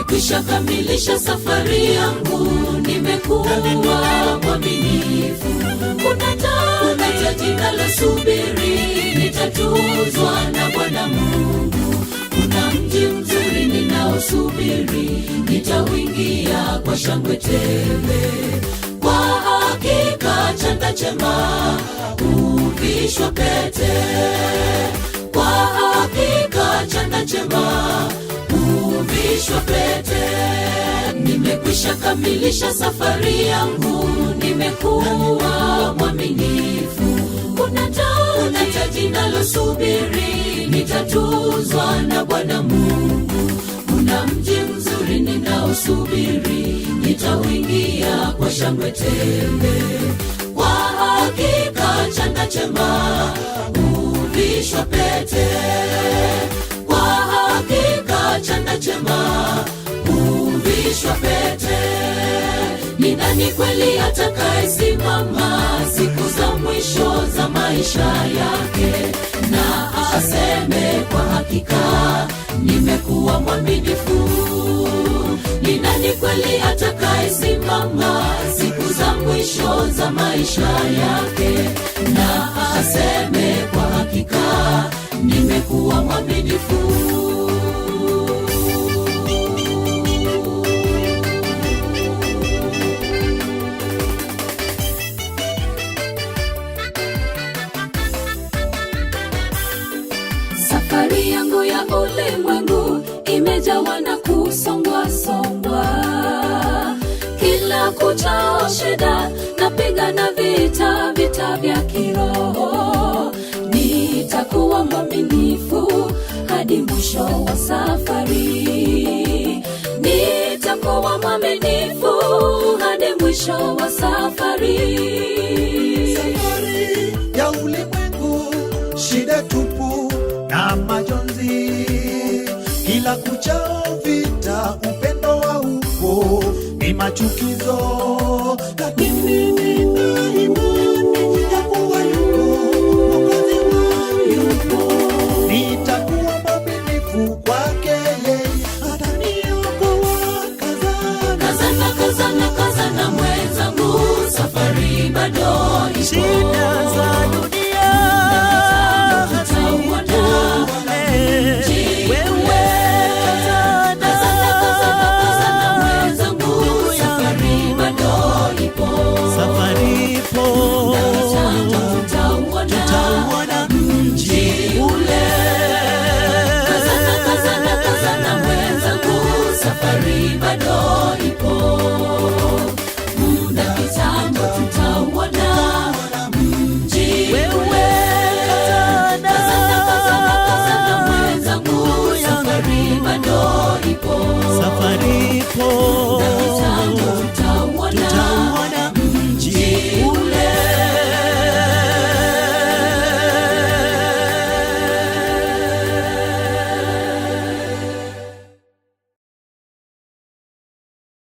nimekwisha kamilisha safari yangu, nimekuwa mwaminifu. Kuna taji linalosubiri, nitatuzwa na Bwana Mungu. Kuna mji mzuri ninaosubiri, nitauingia kwa shangwe tele. Kwa hakika chanda chema huvishwa pete, kwa hakika chanda chema huvishwa pete. Nimekwisha kamilisha safari yangu, nimekuwa mwaminifu. Kuna taji linalosubiri, nitatuzwa na Bwana Mungu. Kuna mji mzuri ninaosubiri, nitauingia kwa shangwe tele. Kwa hakika chanda chema huvishwa pete, kwa hakika chanda chema huvishwa pete. Ni nani kweli atakayesimama siku za mwisho za maisha yake, na aseme kwa hakika nimekuwa mwaminifu? Ni nani kweli atakayesimama siku za mwisho za maisha yake, na aseme kwa hakika nimekuwa mwaminifu? Safari yangu ya ulimwengu imejawa na kusongwa-songwa. Kila kuchao shida, napigana vita vya kiroho. Nitakuwa mwaminifu hadi mwisho wa safari. Nitakuwa mwaminifu hadi mwisho wa safari. Safari ya ulimwengu, shida tupu na majonzi. Kila kuchao vita, upendo haupo, ni machukizo. Lakini nina imani ya kuwa yupo Mwokozi wangu, yupo. Nitakuwa mwaminifu kwake yeye, ataniokoa. Kazana, kazana, kazana mwenzangu, safari bado ipo. Shida za dunia safari bado